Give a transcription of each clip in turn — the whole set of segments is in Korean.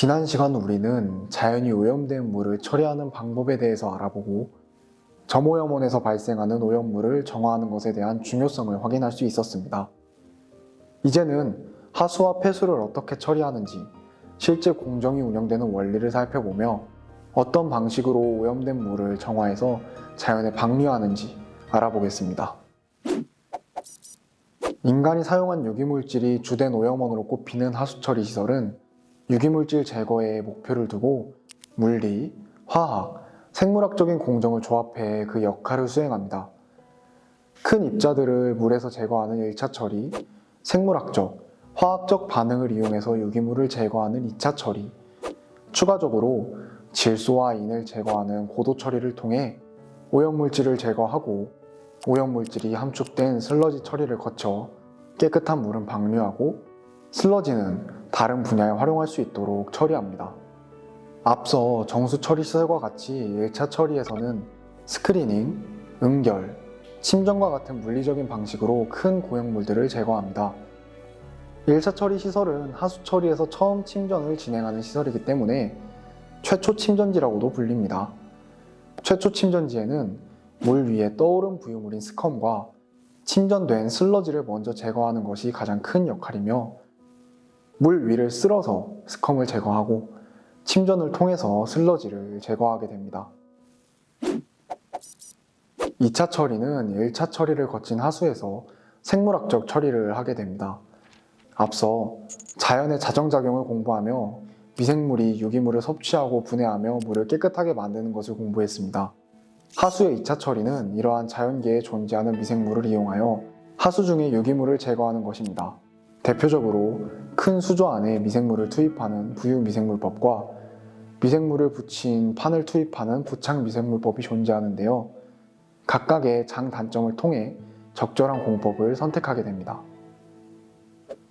지난 시간 우리는 자연이 오염된 물을 처리하는 방법에 대해서 알아보고 점오염원에서 발생하는 오염물을 정화하는 것에 대한 중요성을 확인할 수 있었습니다. 이제는 하수와 폐수를 어떻게 처리하는지, 실제 공정이 운영되는 원리를 살펴보며 어떤 방식으로 오염된 물을 정화해서 자연에 방류하는지 알아보겠습니다. 인간이 사용한 유기물질이 주된 오염원으로 꼽히는 하수처리 시설은 유기물질 제거에 목표를 두고 물리, 화학, 생물학적인 공정을 조합해 그 역할을 수행합니다. 큰 입자들을 물에서 제거하는 1차 처리, 생물학적, 화학적 반응을 이용해서 유기물을 제거하는 2차 처리, 추가적으로 질소와 인을 제거하는 고도 처리를 통해 오염물질을 제거하고 오염물질이 함축된 슬러지 처리를 거쳐 깨끗한 물은 방류하고 슬러지는 다른 분야에 활용할 수 있도록 처리합니다. 앞서 정수 처리 시설과 같이 1차 처리에서는 스크리닝, 응결, 침전과 같은 물리적인 방식으로 큰 고형물들을 제거합니다. 1차 처리 시설은 하수 처리에서 처음 침전을 진행하는 시설이기 때문에 최초 침전지라고도 불립니다. 최초 침전지에는 물 위에 떠오른 부유물인 스컴과 침전된 슬러지를 먼저 제거하는 것이 가장 큰 역할이며 물 위를 쓸어서 스컴을 제거하고 침전을 통해서 슬러지를 제거하게 됩니다. 2차 처리는 1차 처리를 거친 하수에서 생물학적 처리를 하게 됩니다. 앞서 자연의 자정작용을 공부하며 미생물이 유기물을 섭취하고 분해하며 물을 깨끗하게 만드는 것을 공부했습니다. 하수의 2차 처리는 이러한 자연계에 존재하는 미생물을 이용하여 하수 중의 유기물을 제거하는 것입니다. 대표적으로 큰 수조 안에 미생물을 투입하는 부유미생물법과 미생물을 붙인 판을 투입하는 부착미생물법이 존재하는데요. 각각의 장단점을 통해 적절한 공법을 선택하게 됩니다.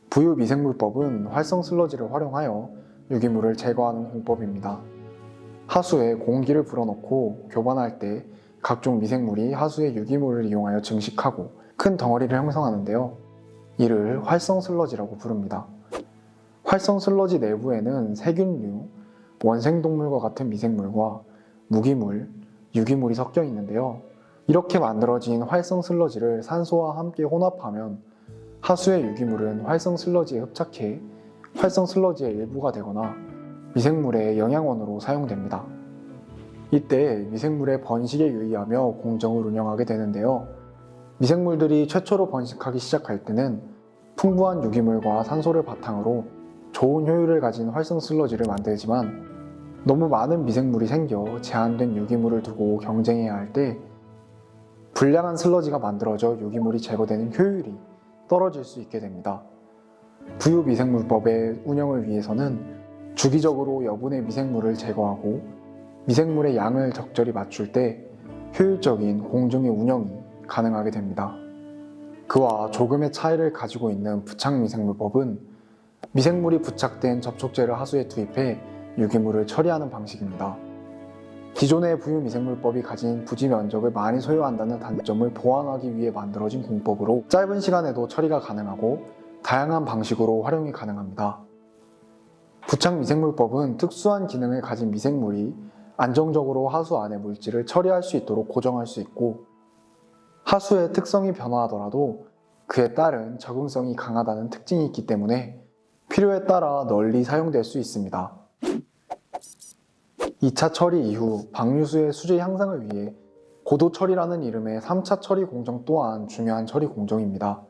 부유미생물법은 활성 슬러지를 활용하여 유기물을 제거하는 공법입니다. 하수에 공기를 불어넣고 교반할 때 각종 미생물이 하수의 유기물을 이용하여 증식하고 큰 덩어리를 형성하는데요. 이를 활성 슬러지라고 부릅니다. 활성 슬러지 내부에는 세균류, 원생동물과 같은 미생물과 무기물, 유기물이 섞여 있는데요. 이렇게 만들어진 활성 슬러지를 산소와 함께 혼합하면 하수의 유기물은 활성 슬러지에 흡착해 활성 슬러지의 일부가 되거나 미생물의 영양원으로 사용됩니다. 이때 미생물의 번식에 유의하며 공정을 운영하게 되는데요. 미생물들이 최초로 번식하기 시작할 때는 풍부한 유기물과 산소를 바탕으로 좋은 효율을 가진 활성 슬러지를 만들지만 너무 많은 미생물이 생겨 제한된 유기물을 두고 경쟁해야 할 때 불량한 슬러지가 만들어져 유기물이 제거되는 효율이 떨어질 수 있게 됩니다. 부유미생물법의 운영을 위해서는 주기적으로 여분의 미생물을 제거하고 미생물의 양을 적절히 맞출 때 효율적인 공정의 운영이 가능하게 됩니다. 그와 조금의 차이를 가지고 있는 부착미생물법은 미생물이 부착된 접촉제를 하수에 투입해 유기물을 처리하는 방식입니다. 기존의 부유미생물법이 가진 부지 면적을 많이 소요한다는 단점을 보완하기 위해 만들어진 공법으로 짧은 시간에도 처리가 가능하고 다양한 방식으로 활용이 가능합니다. 부착미생물법은 특수한 기능을 가진 미생물이 안정적으로 하수 안의 물질을 처리할 수 있도록 고정할 수 있고 하수의 특성이 변화하더라도 그에 따른 적응성이 강하다는 특징이 있기 때문에 필요에 따라 널리 사용될 수 있습니다. 2차 처리 이후 방류수의 수질 향상을 위해 고도 처리라는 이름의 3차 처리 공정 또한 중요한 처리 공정입니다.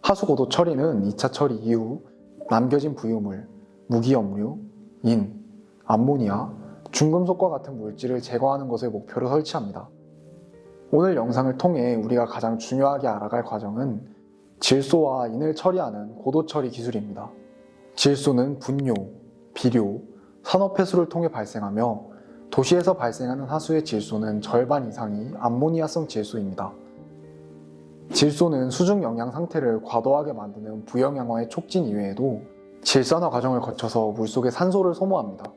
하수 고도 처리는 2차 처리 이후 남겨진 부유물, 무기염류, 인, 암모니아, 중금속과 같은 물질을 제거하는 것을 목표로 설치합니다. 오늘 영상을 통해 우리가 가장 중요하게 알아갈 과정은 질소와 인을 처리하는 고도 처리 기술입니다. 질소는 분뇨, 비료, 산업폐수를 통해 발생하며 도시에서 발생하는 하수의 질소는 절반 이상이 암모니아성 질소입니다. 질소는 수중 영양 상태를 과도하게 만드는 부영양화의 촉진 이외에도 질산화 과정을 거쳐서 물속에 산소를 소모합니다.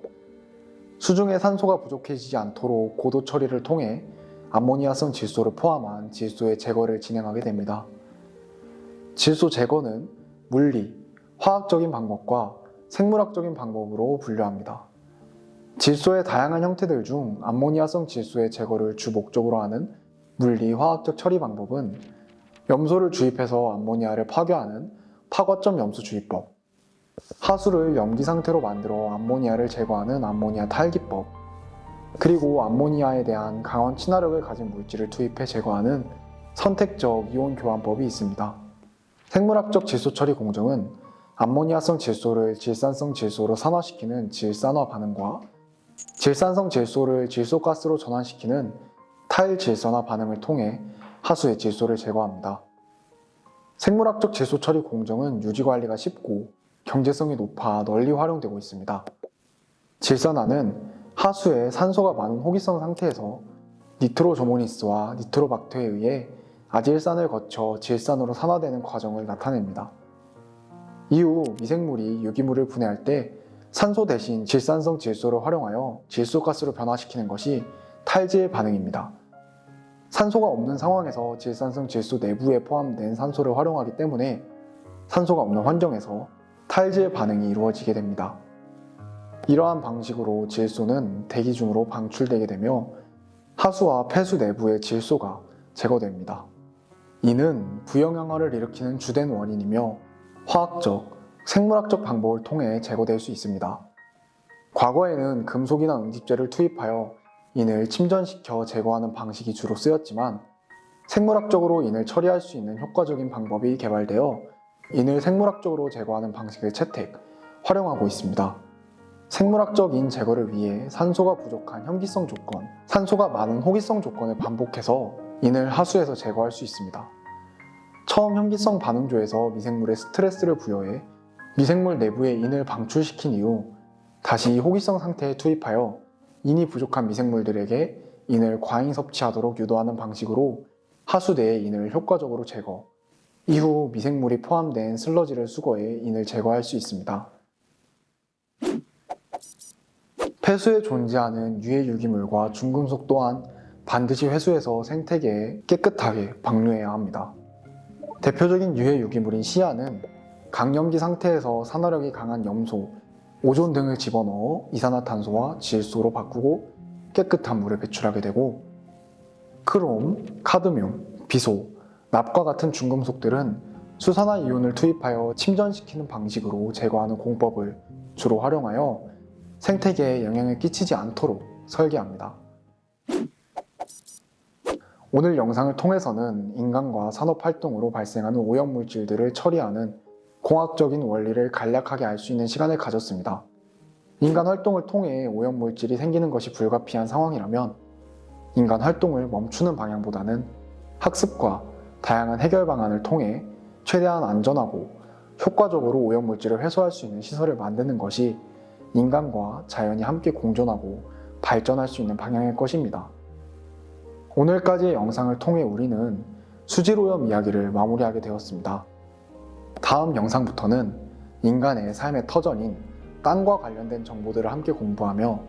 수중에 산소가 부족해지지 않도록 고도 처리를 통해 암모니아성 질소를 포함한 질소의 제거를 진행하게 됩니다. 질소 제거는 물리, 화학적인 방법과 생물학적인 방법으로 분류합니다. 질소의 다양한 형태들 중 암모니아성 질소의 제거를 주 목적으로 하는 물리 화학적 처리 방법은 염소를 주입해서 암모니아를 파괴하는 파과점 염소 주입법, 하수를 염기 상태로 만들어 암모니아를 제거하는 암모니아 탈기법, 그리고 암모니아에 대한 강한 친화력을 가진 물질을 투입해 제거하는 선택적 이온 교환법이 있습니다. 생물학적 질소 처리 공정은 암모니아성 질소를 질산성 질소로 산화시키는 질산화 반응과 질산성 질소를 질소가스로 전환시키는 탈질산화 반응을 통해 하수의 질소를 제거합니다. 생물학적 질소 처리 공정은 유지 관리가 쉽고 경제성이 높아 널리 활용되고 있습니다. 질산화는 하수에 산소가 많은 호기성 상태에서 니트로조모니스와 니트로박터에 의해 아질산을 거쳐 질산으로 산화되는 과정을 나타냅니다. 이후 미생물이 유기물을 분해할 때 산소 대신 질산성 질소를 활용하여 질소가스로 변화시키는 것이 탈질 반응입니다. 산소가 없는 상황에서 질산성 질소 내부에 포함된 산소를 활용하기 때문에 산소가 없는 환경에서 탈질 반응이 이루어지게 됩니다. 이러한 방식으로 질소는 대기 중으로 방출되게 되며 하수와 폐수 내부의 질소가 제거됩니다. 이는 부영양화를 일으키는 주된 원인이며 화학적, 생물학적 방법을 통해 제거될 수 있습니다. 과거에는 금속이나 응집제를 투입하여 인을 침전시켜 제거하는 방식이 주로 쓰였지만 생물학적으로 인을 처리할 수 있는 효과적인 방법이 개발되어 인을 생물학적으로 제거하는 방식을 채택, 활용하고 있습니다. 생물학적 인 제거를 위해 산소가 부족한 현기성 조건, 산소가 많은 호기성 조건을 반복해서 인을 하수에서 제거할 수 있습니다. 처음 현기성 반응조에서 미생물에 스트레스를 부여해 미생물 내부에 인을 방출시킨 이후 다시 호기성 상태에 투입하여 인이 부족한 미생물들에게 인을 과잉 섭취하도록 유도하는 방식으로 하수 내의 인을 효과적으로 제거, 이후 미생물이 포함된 슬러지를 수거해 인을 제거할 수 있습니다. 폐수에 존재하는 유해 유기물과 중금속 또한 반드시 회수해서 생태계에 깨끗하게 방류해야 합니다. 대표적인 유해 유기물인 시아는 강염기 상태에서 산화력이 강한 염소, 오존 등을 집어넣어 이산화탄소와 질소로 바꾸고 깨끗한 물을 배출하게 되고, 크롬, 카드뮴, 비소, 납과 같은 중금속들은 수산화 이온을 투입하여 침전시키는 방식으로 제거하는 공법을 주로 활용하여 생태계에 영향을 끼치지 않도록 설계합니다. 오늘 영상을 통해서는 인간과 산업활동으로 발생하는 오염물질들을 처리하는 공학적인 원리를 간략하게 알 수 있는 시간을 가졌습니다. 인간 활동을 통해 오염물질이 생기는 것이 불가피한 상황이라면 인간 활동을 멈추는 방향보다는 학습과 다양한 해결 방안을 통해 최대한 안전하고 효과적으로 오염물질을 회수할 수 있는 시설을 만드는 것이 인간과 자연이 함께 공존하고 발전할 수 있는 방향일 것입니다. 오늘까지의 영상을 통해 우리는 수질오염 이야기를 마무리하게 되었습니다. 다음 영상부터는 인간의 삶의 터전인 땅과 관련된 정보들을 함께 공부하며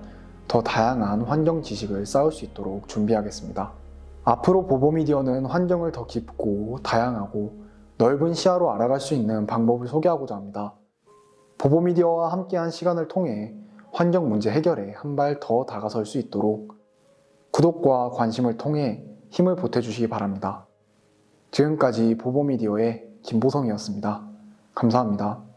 더 다양한 환경 지식을 쌓을 수 있도록 준비하겠습니다. 앞으로 보보미디어는 환경을 더 깊고 다양하고 넓은 시야로 알아갈 수 있는 방법을 소개하고자 합니다. 보보미디어와 함께한 시간을 통해 환경 문제 해결에 한 발 더 다가설 수 있도록 구독과 관심을 통해 힘을 보태주시기 바랍니다. 지금까지 보보미디어의 김보성이었습니다. 감사합니다.